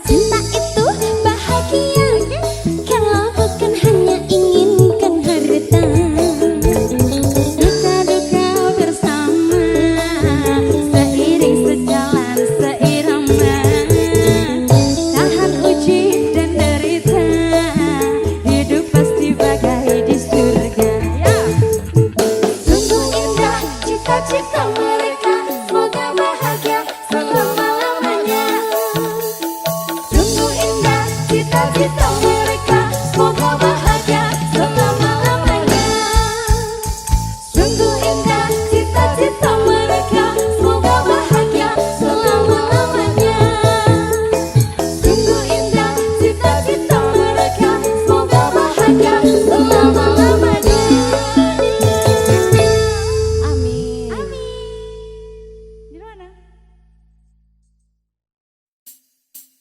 cinta itu bahagia, kalau bukan hanya inginkan harta. Duka duka bersama, seiring sejalan seirama, tahan uji dan derita, hidup pasti bagai di surga. Sungguh indah cita-cita mereka, semoga bahagia selama-lamanya. Sungguh indah cita-cita mereka, semoga bahagia selama-lamanya. Sungguh indah cita-cita mereka, semoga bahagia selama-lamanya. Sungguh indah cita-cita mereka, semoga bahagia selama-lamanya. Amin. Di mana?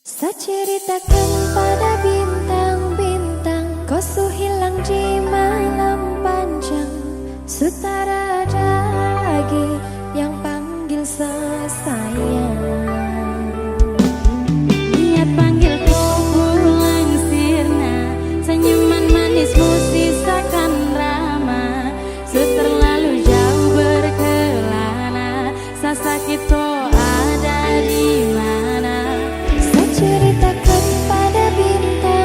Saya ceritakan pada bintang-bintang, kosu hilang di malam panjang. Sutara ada lagi yang panggil sayang. Niat panggil kau pulang sirna, senyuman manismu sisakan drama. Terlalu jauh berkelana, sakit kau ada di mana? Saya ceritakan pada bintang.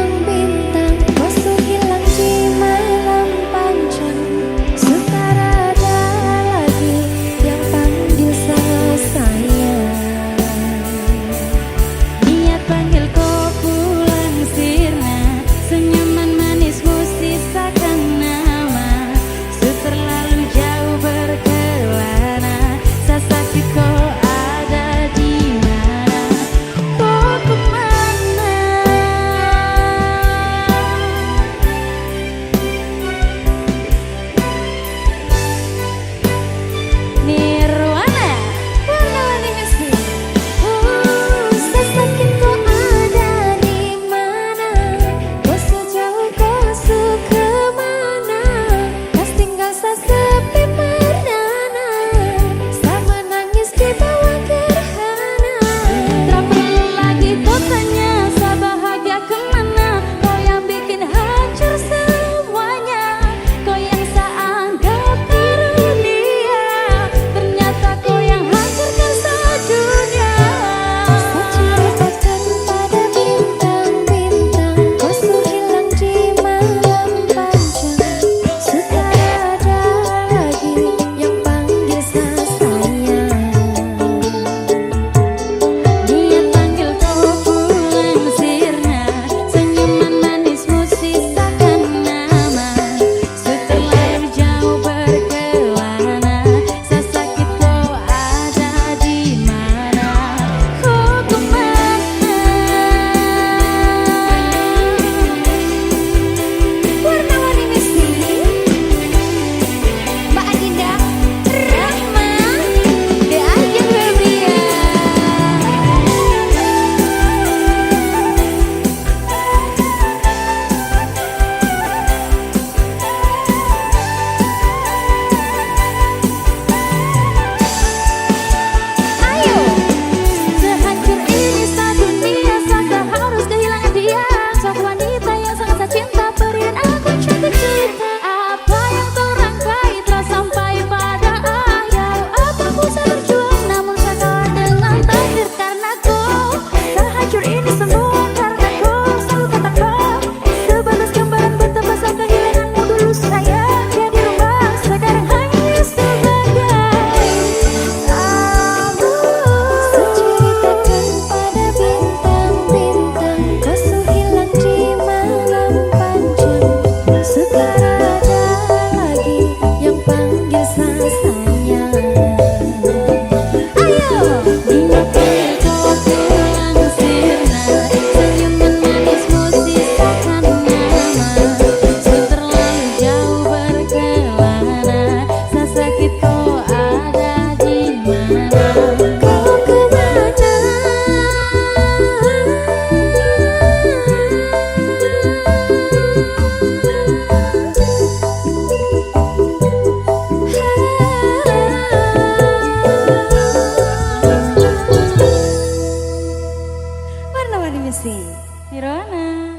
Produksi Nirwana.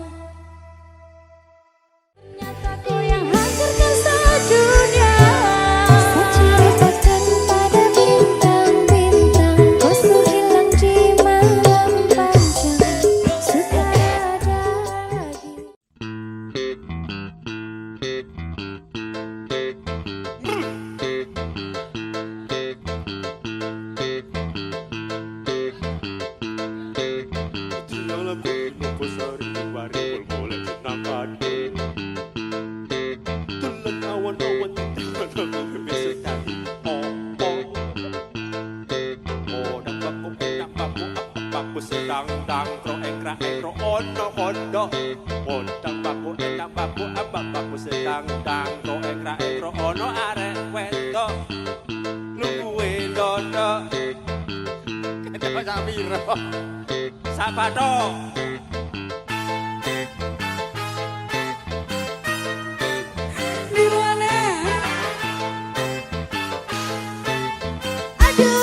Ternyata kau yang hancurkan sedunia. Seceritakan pada bintang-bintang, kau hilang di malam panjang. Sudah ada lagi. Sedang dang tro engkra engkro ono kondo Odang baku endang baku abang baku sedang dang tro engkra engkro ono arek wedo Nungguwe dodo Kenapa Samiro Sabato Nirwana. Aduh.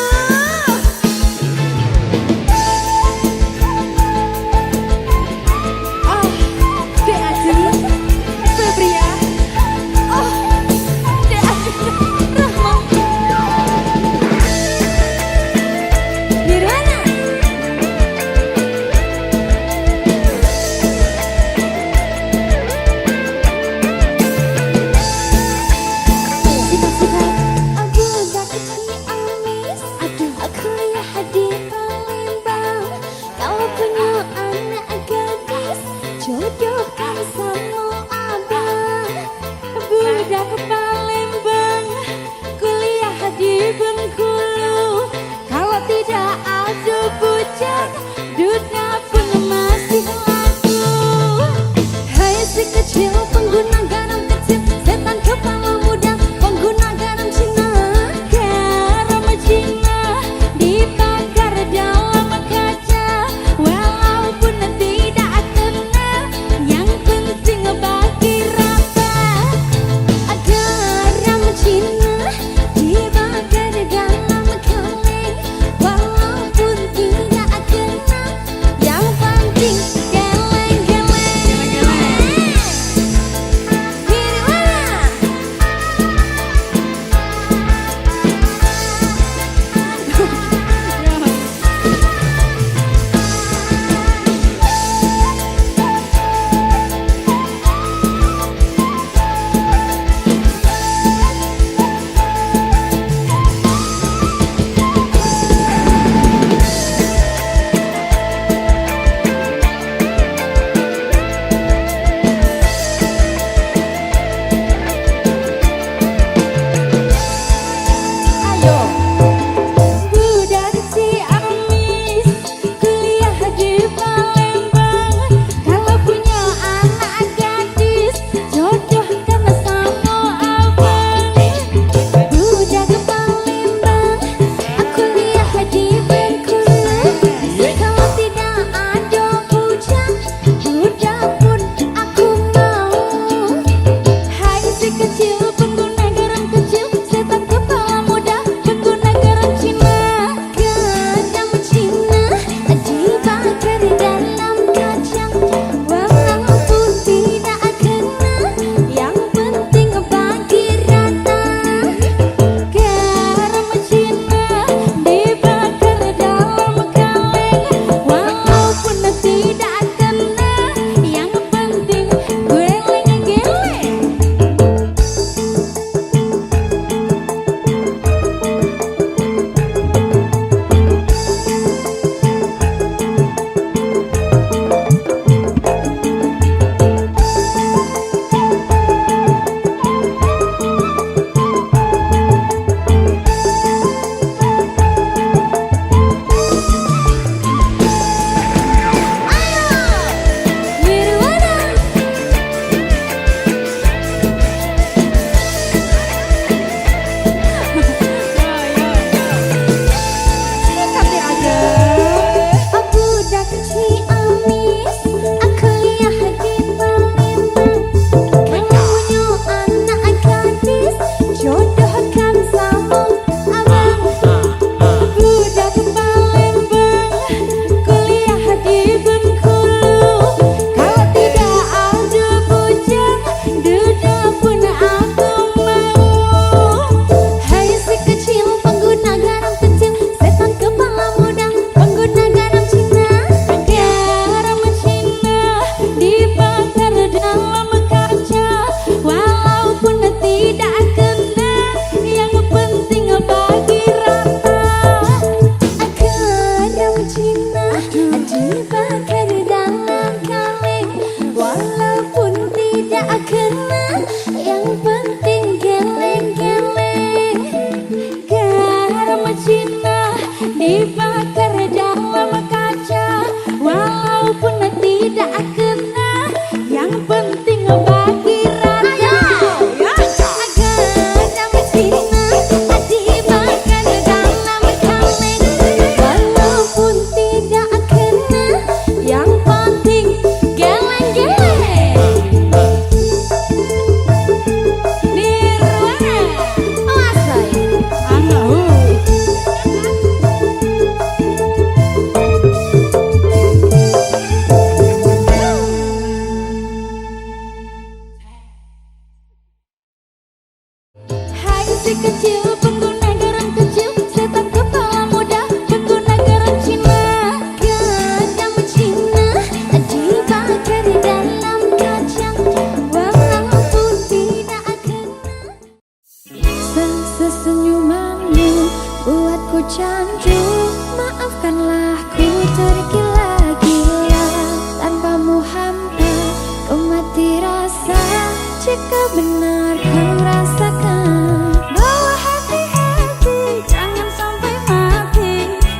benar kau rasakan. Bawa hati-hati, jangan sampai mati.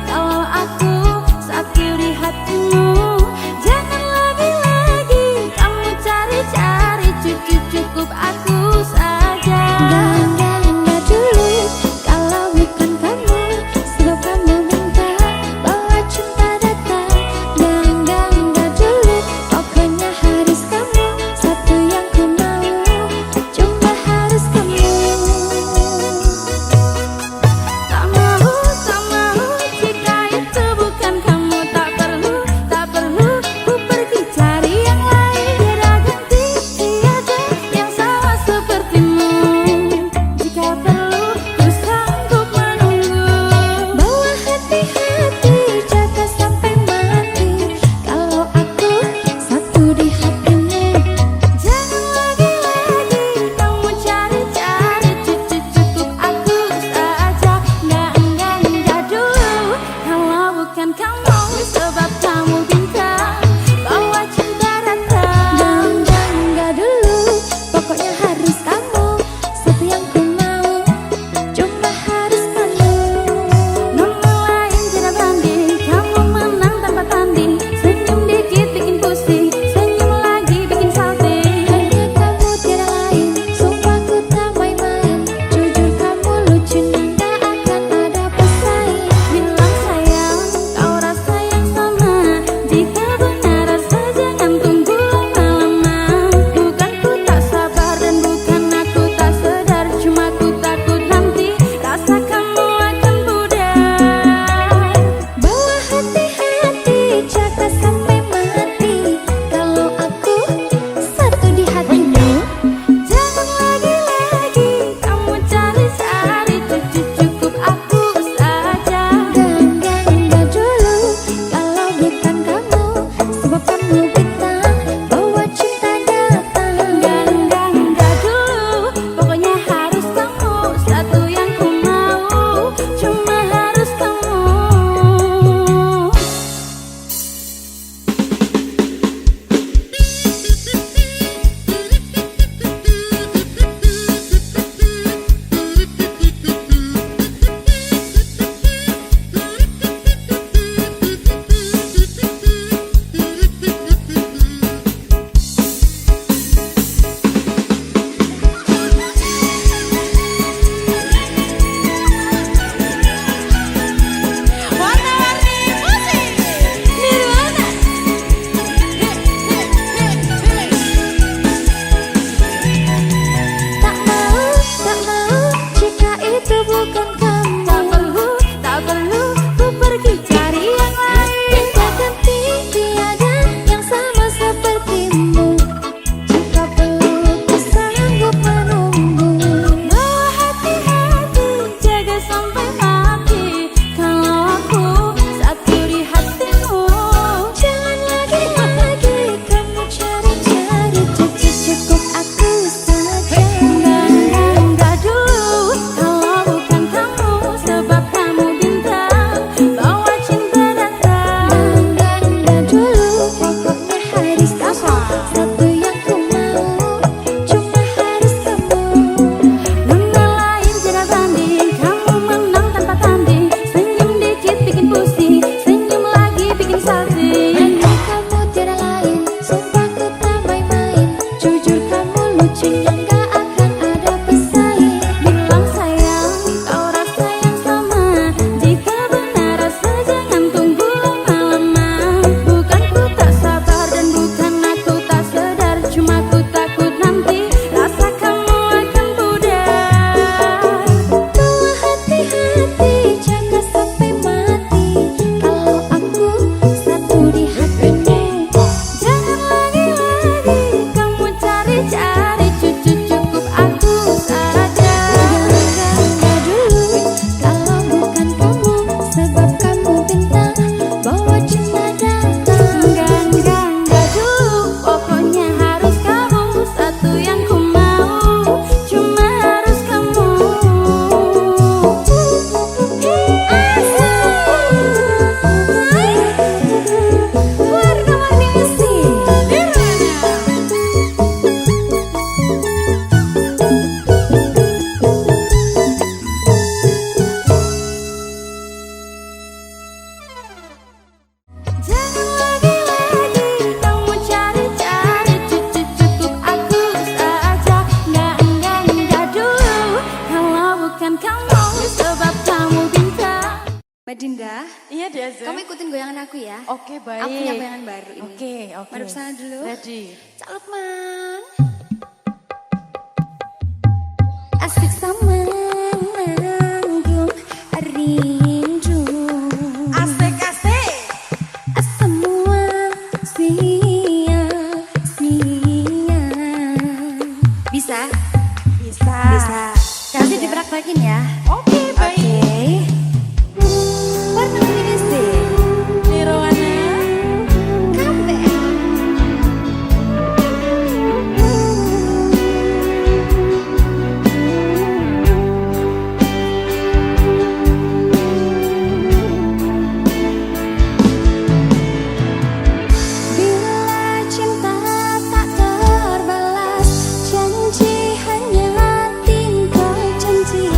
Kalau aku satu di hatimu, jangan lagi-lagi kamu cari-cari. Cukup aku saja. Enggak dulu, kalau bukan kamu, sebab kamu minta bahwa cinta datang. Enggak dulu, pokoknya harus kamu, satu yang ku mau, cuma harus kamu. Tak mau jika itu bukan kamu. Tak perlu ku pergi cari yang lain. Biar ganti tiada yang sama sepertimu. Jika perlu ku sanggup menunggu. Bawa hati-hati, jaga sampai mati. Kalau aku satu di hatimu, Jangan lagi-lagi kamu cari-cari. Cukup aku saja. Enggak dulu, kalau bukan kamu, sebab kamu bintang bawa cinta datang. enggak dulu, pokoknya harus kamu, satu yang ku mau, cuma harus kamu. Nomor lain tidak banding, kamu menang tanpa tanding. Senyum dikit bikin pusing, senyum lagi bikin salting. Hanya kamu tiada lain, sumpah ku tak main-main. Jujur kamu lucu dan tak akan ada pesaing. Bilang sayang, kau rasa yang sama. Jika benar rasa jangan tunggu lama-lama. Bukan ku tak sabar dan bukan aku tak sadar. Cuma ku takut nanti rasa kamu akan pudar. Bawa hati-hati, jaga sampai mati. Kalau aku satu di hatimu, Jangan lagi-lagi kamu cari-cari. Cukup aku saja. enggak dulu, kalau bukan kamu, sebab kamu bintang bawa cinta datang. Enggak dulu, pokoknya harus kamu, satu yang ku mau, cuma harus kamu. Oke, baik. Aku punya bayangan baru ini. Oke. Madep sana dulu. Ready. Cak Lukman. Asik sama nanggung rindu. Asik. Semua sia-sia. Bisa? Bisa. Nanti dipraktekin ya. Oke, baik. Warna kuning sih. Nirwana. Kafe. Bila cinta tak terbalas, janji hanya tinggal janji.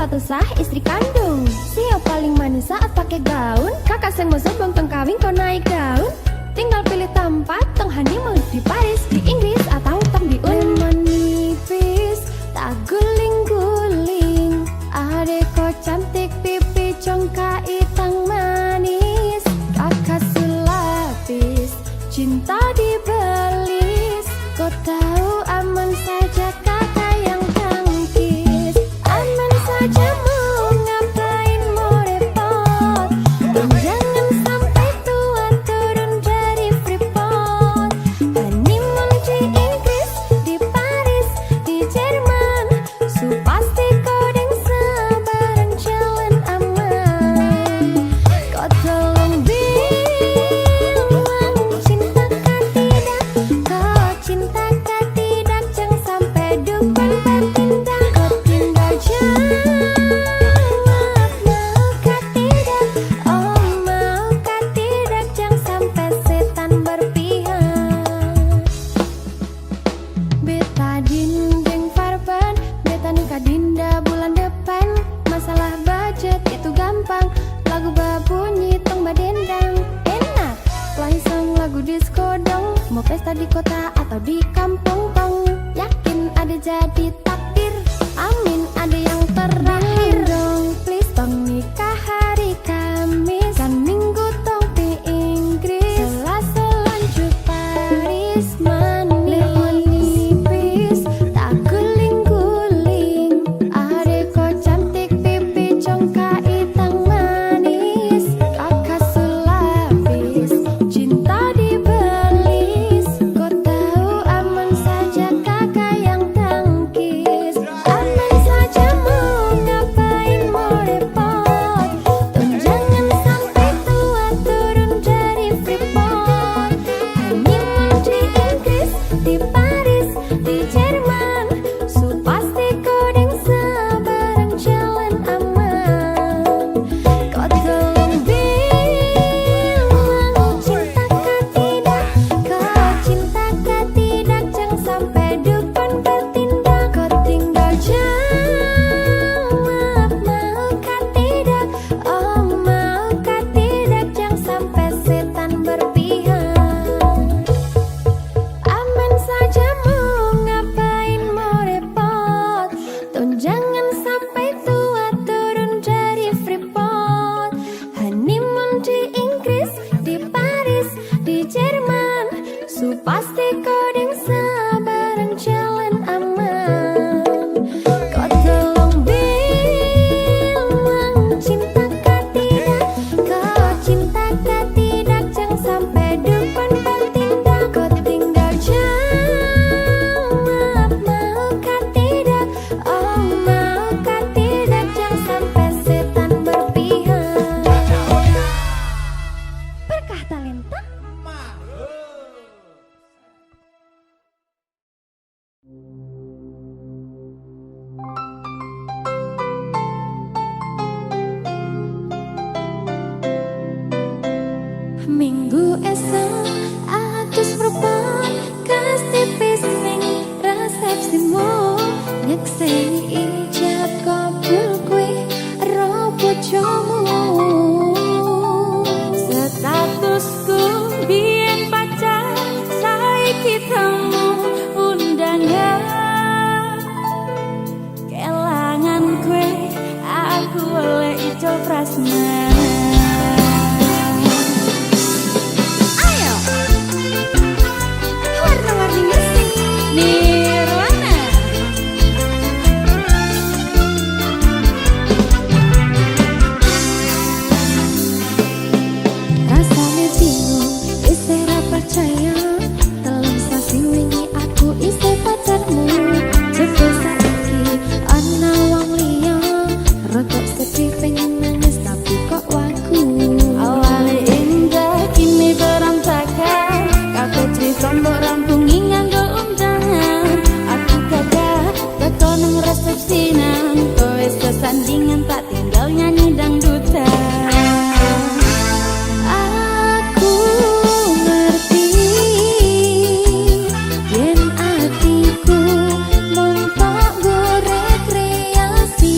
satu sah istri kandung. Siapa paling manis saat pakai gaun? Kakak seng mau sebelum teng kawin kau naik daun. Tinggal pilih tempat teng honeymoon di Paris, di Inggris atau teng di Lemon nipis, tak guling-guling. Adek kau cantik pipi congka itang manis. Kakak sulapis, cinta dibelis. Kau tahu aman saja kakak yang tangkis. Aman saja mau ngapain mau repot. Dan jangan sampai tua turun dari Freeport. Honeymoon di Inggris, di Paris, di Jerman. Su pasti kau deng sebarang jalan aman. Kau tolong bilang cinta kah tidak. Kau cinta kah tidak. Jangan sampai dukun bertindak. Kau tinggal jawab mau kah tidak. Oh mau kah tidak. Jangan sampai setan berpihak. Beta dinding farban, beta nikah dinda bulan depan. Masalah budget itu gampang. Lagu babunyi tong badendang enak. Play song lagu disco dong. Mau pesta di kota atau di kampung tong. Yakin ada jadi takdir. Amin ada yang terakhir dong. Please tong nikah hari Kamis. Kan minggu tong di Inggris. Selasa lanjut Paris. Lemon nipis, tak guling-guling. Adek kau cantik pipi congka itang manis. Kakak sulapis, cinta dibelis. Kau tahu aman saja kakak yang tangkis. Aman saja mau ngapain mau repot. Tong jangan sampai tua turun dari Freeport. Honeymoon di Inggris, di Paris, di Jerman. Su pasti kau deng sebarang jalan aman. Kau tolong bilang cinta kah tidak. Kau cinta kah tidak. Jangan sampai dukun bertindak. Kau tinggal jawab mau kah tidak. Oh mau kah tidak. Jangan sampai setan berpihak. Aman saja mau ngapain mau repot. Tong jangan sampai tua turun dari Freeport. Honeymoon di Inggris, di Paris, di Jerman. Su pasti kau deng sebarang jalan aman. Kau tolong bilang cinta kah tidak. Kau cinta kah tidak. Jangan sampai dukun bertindak. Kau tinggal jawab mau kah tidak. Oh mau kah tidak. Jangan sampai setan berpihak. Berkah talenta. Minggu esok atus perempuan kasih pising resepsimu. Nyekseni ijab kabul kue ro bojomu. Statusku biyen pacar, saiki temu undangan. Kelangan kue, aku oleh ijo prasmanan. Ayo warna-warni bersih. Nirwana. Rasanya bingung, isih ra percaya. Telung sasi wingi aku isih pacarmu. Jebul saiki ana wong liya. Rodok sedih pengen nangis tapi kok waku. Awale indah kini berantakan. Kabeh cerita mbok rampungi nganggo undangan. Aku gagah teko nang resepsinan. Kowe sesandingan tak tinggal nyanyi dangdutan. Aku ngerti yen atiku mung tok go rekreasi.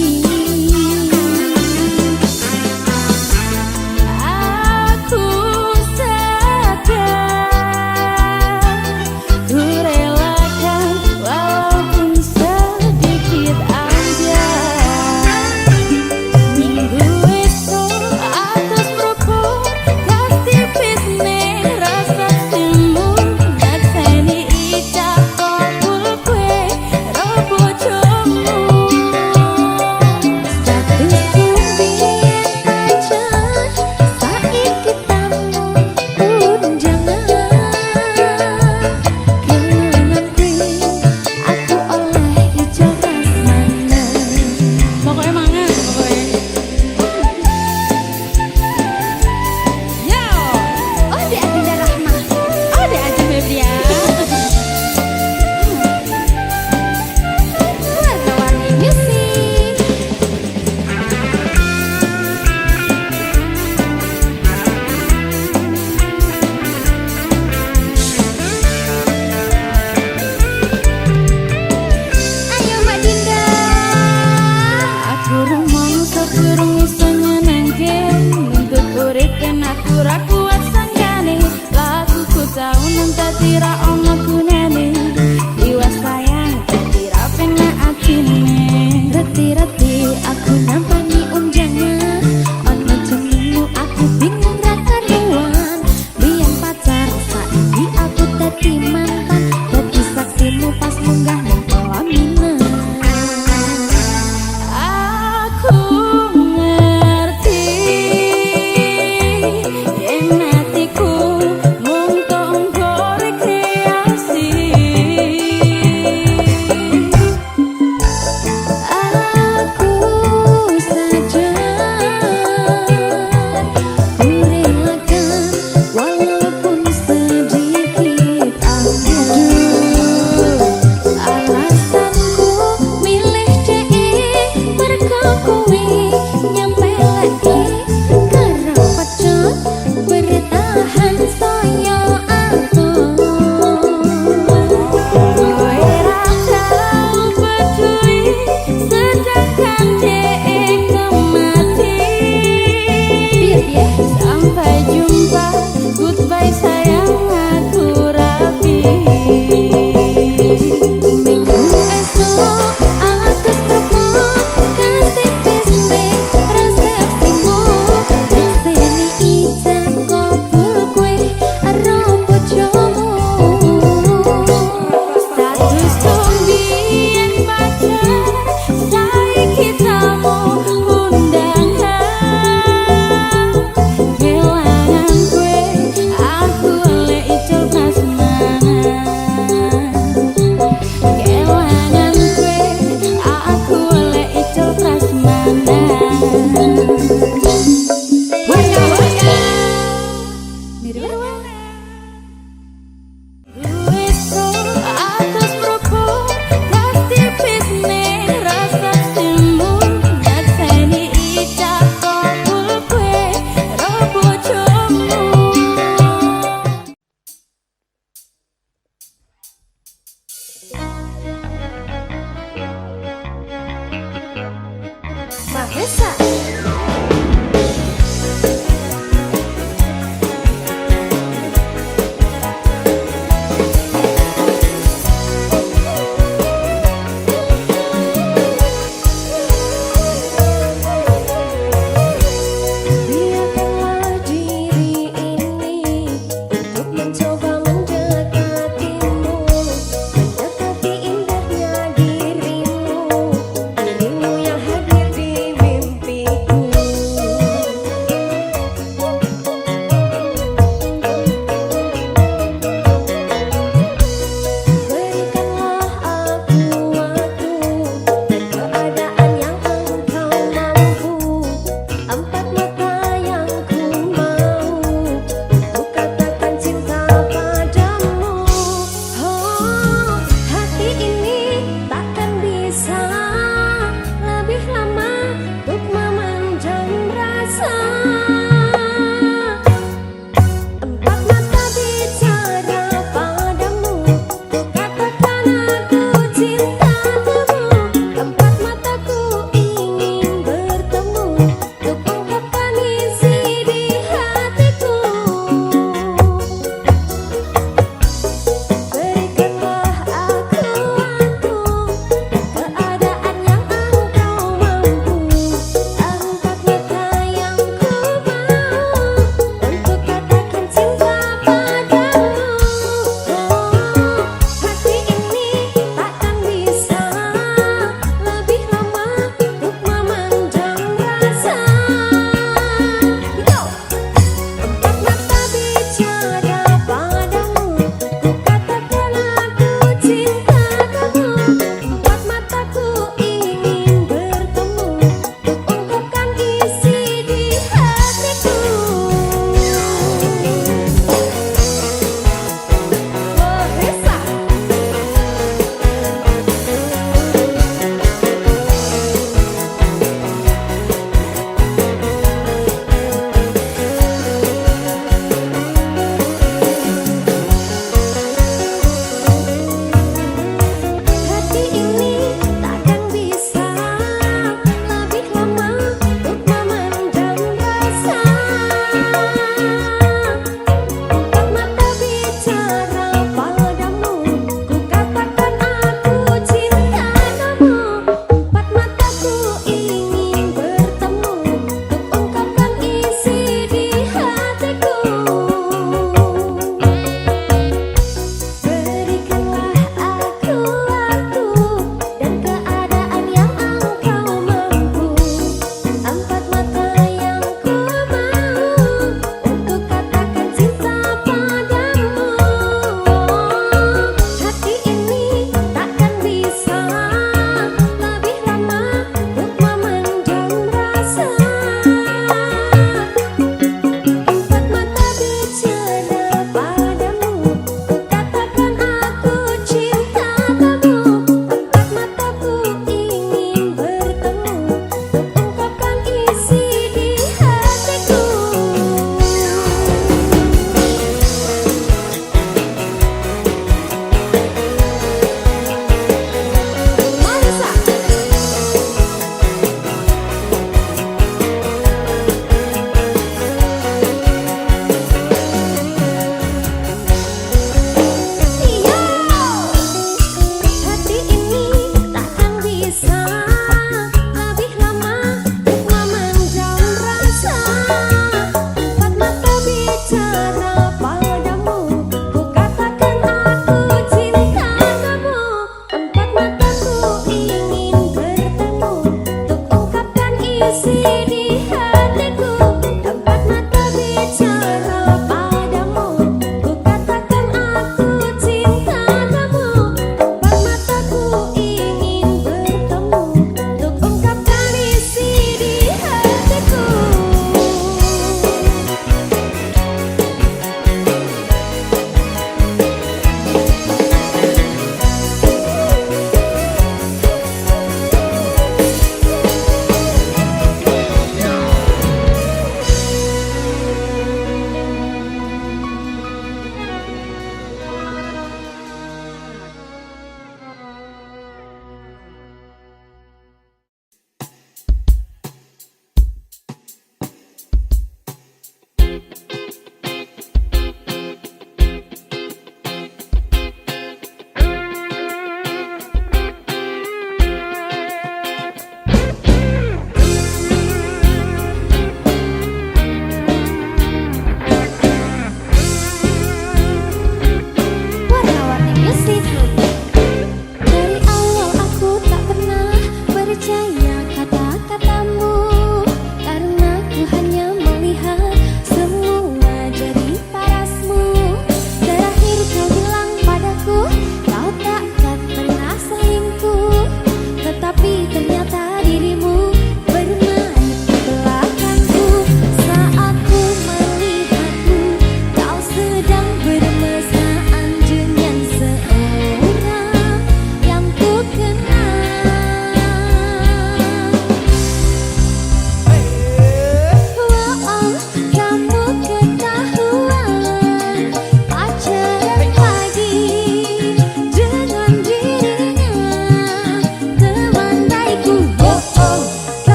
Dirimu yang hadir di mimpi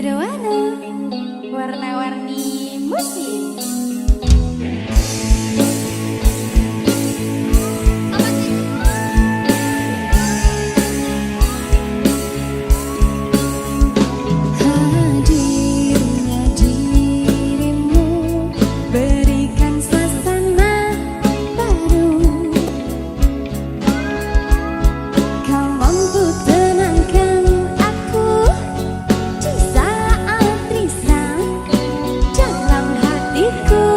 Nirwana, warna-warni musik. Hadirnya dirimu berikan suasana baru. Kau mampu tenangkan aku di saat risau dalam hatiku.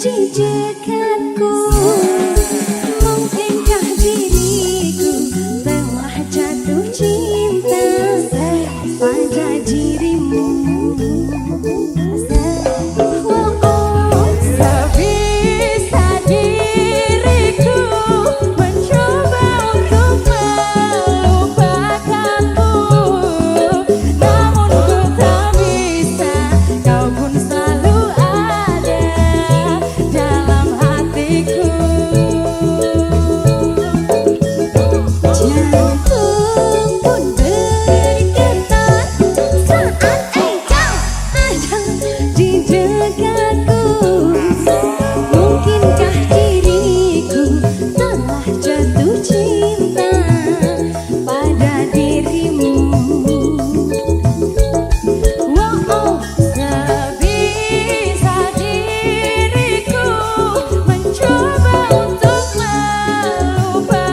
di dekatku. Mungkinkah diriku telah jatuh cinta pada dirimu? Sebisa diriku mencoba untuk melupakanmu, namun ku tak bisa. Kau pun selalu ada dalam hatiku. Jantung pun bergetar saat engkau ada di dekatku. Mungkinkah diriku telah jatuh cinta pada dirimu? Sebisa diriku mencoba untuk melupakanmu,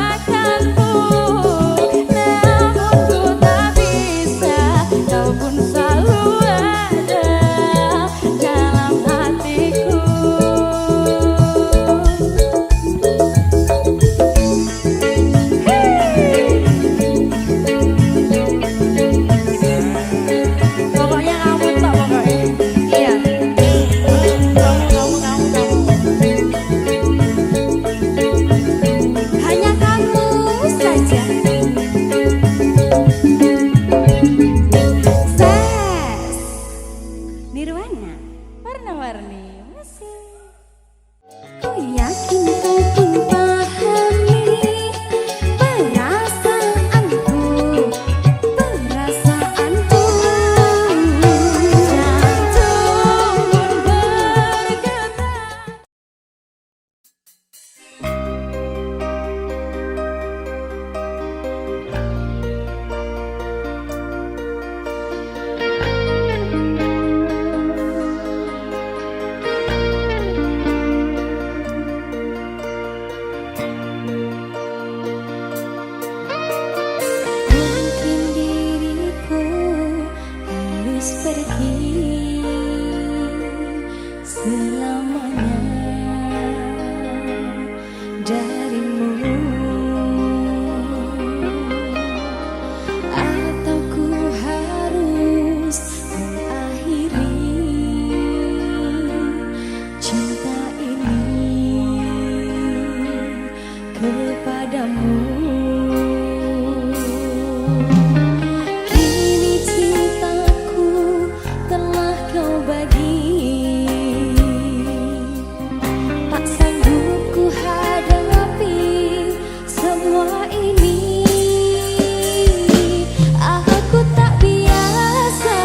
namun ku tak bisa. Kau pun selalu ada dalam hatiku. Pokoknya kamu tak pokoknya. Iya. Hanya kamu saja. Ses Nirwana. Warna-warni masih. Ku yakin kau pun pahami perasaanku, perasaanku. Jantung pun bergetar. Mungkin diriku harus pergi selamanya darimu, atau ku harus mengakhiri cinta ini kepadamu. Kini cintaku telah kau bagi, tak sanggup ku hadapi semua ini. Aku tak biasa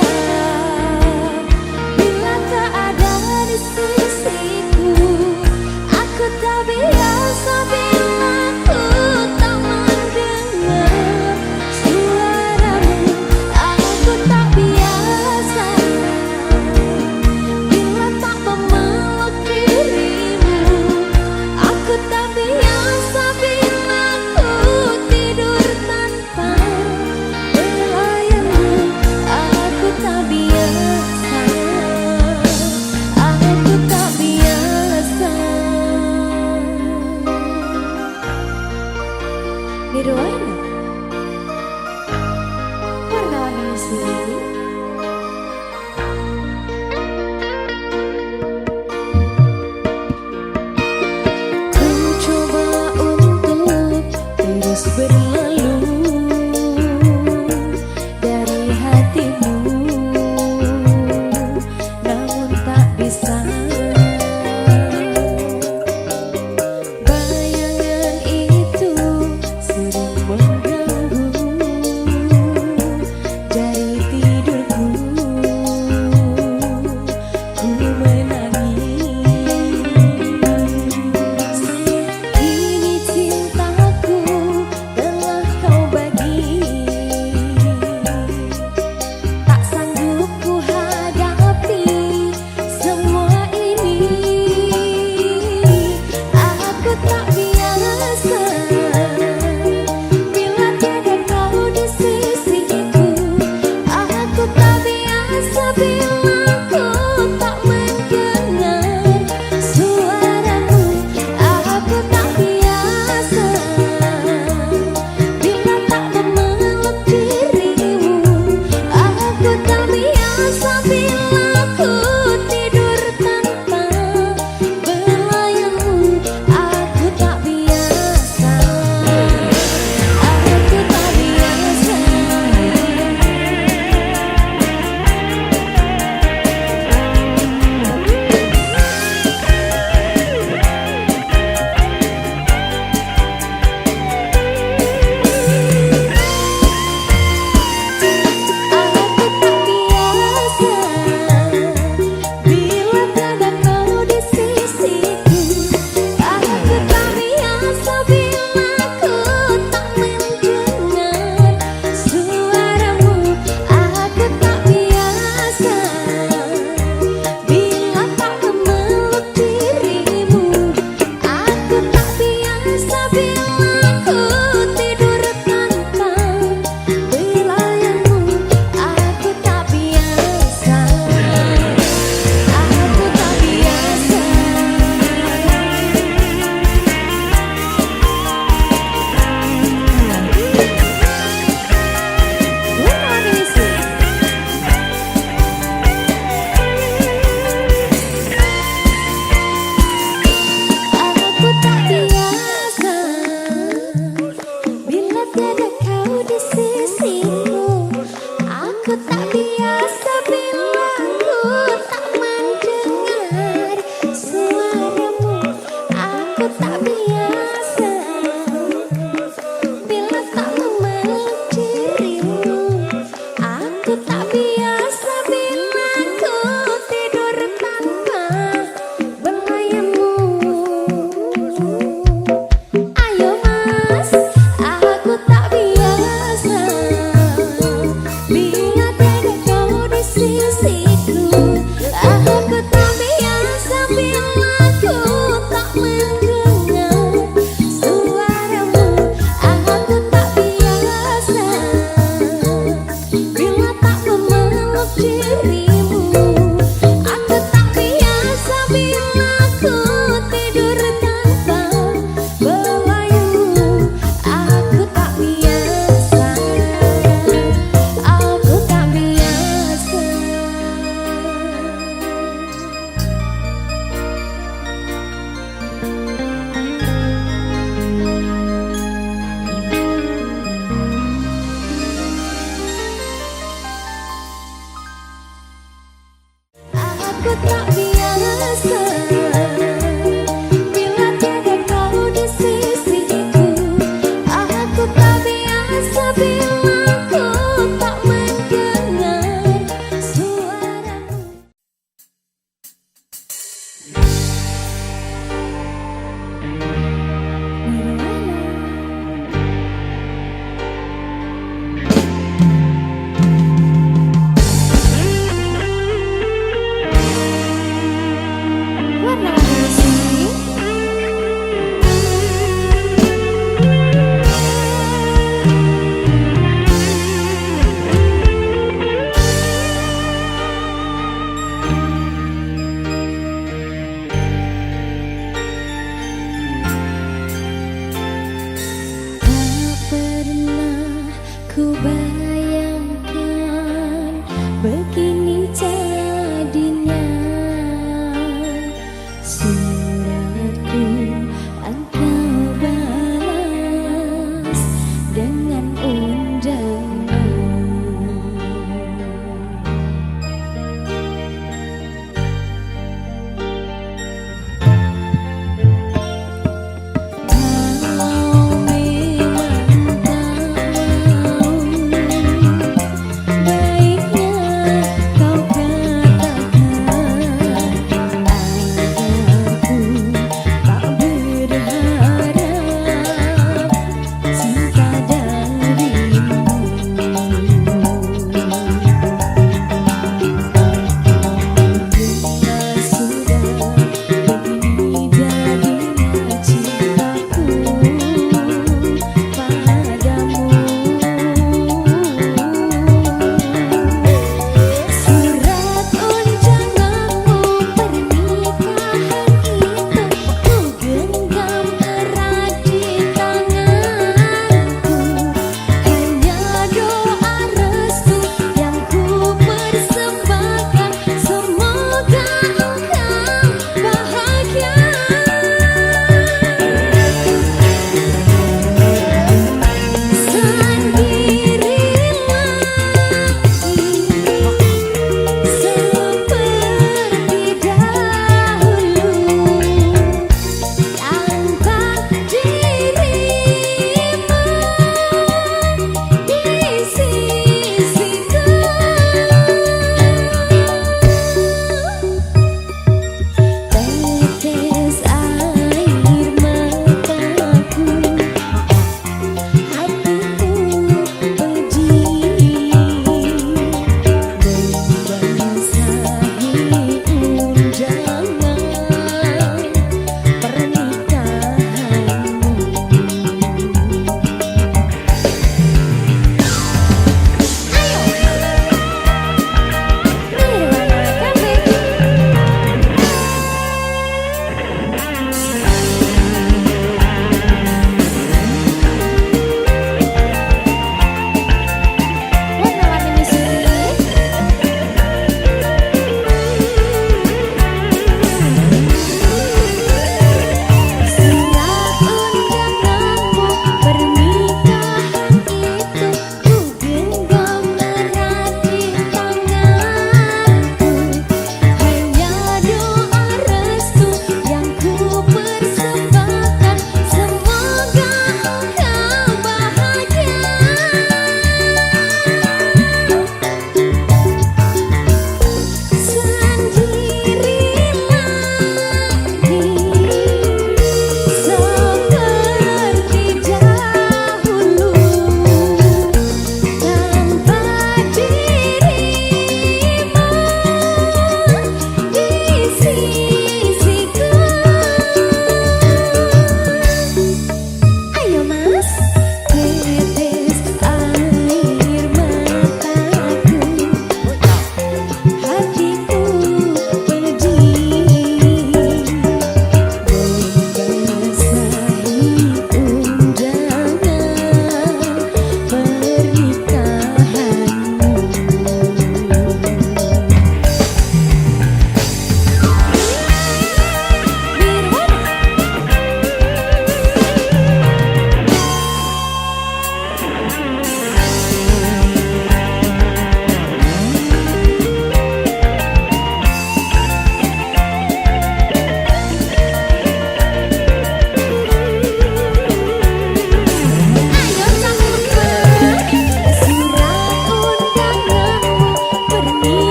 bila tak ada di sisiku.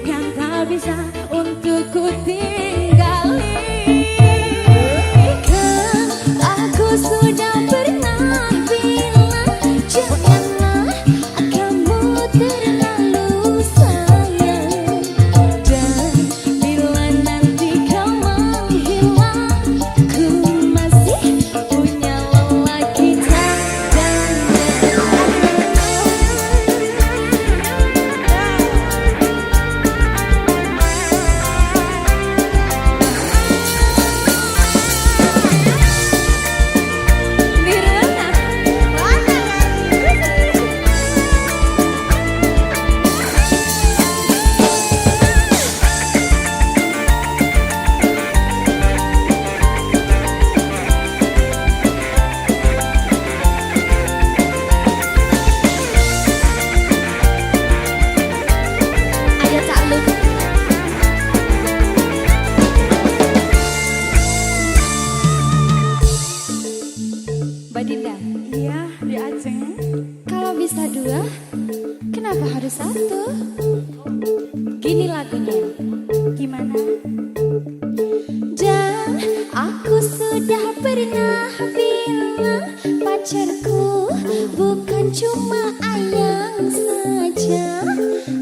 yang tak bisa untuk ku tinggali. Kan aku sudah pernah bilang janganlah kamu terlalu sayang. Dan bila nanti kau menghilang, ku masih punya lelaki Mbak Dinda, Iya, di Aceh. kalau bisa dua, kenapa harus satu? Gini lagunya. Gimana? Dan aku sudah pernah bilang pacarku bukan cuma ayang saja.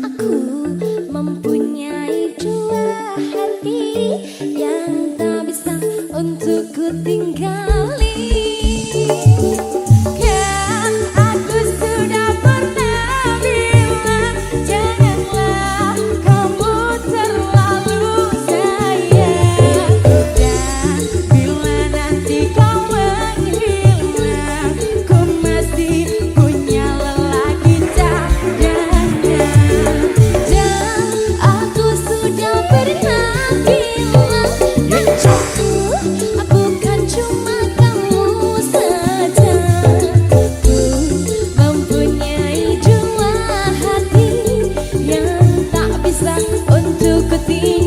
Aku mempunyai dua hati yang tak bisa untuk ku tinggali. Kan aku sudah pernah bilang janganlah kamu terlalu sayang. Dan bila nanti kau menghilang, ku masih punya lelaki cadangan. Dan aku sudah pernah bilang pacarku bukan cuma kamu saja. Ku mempunyai dua hati yang tak bisa untuk ku tinggalkan.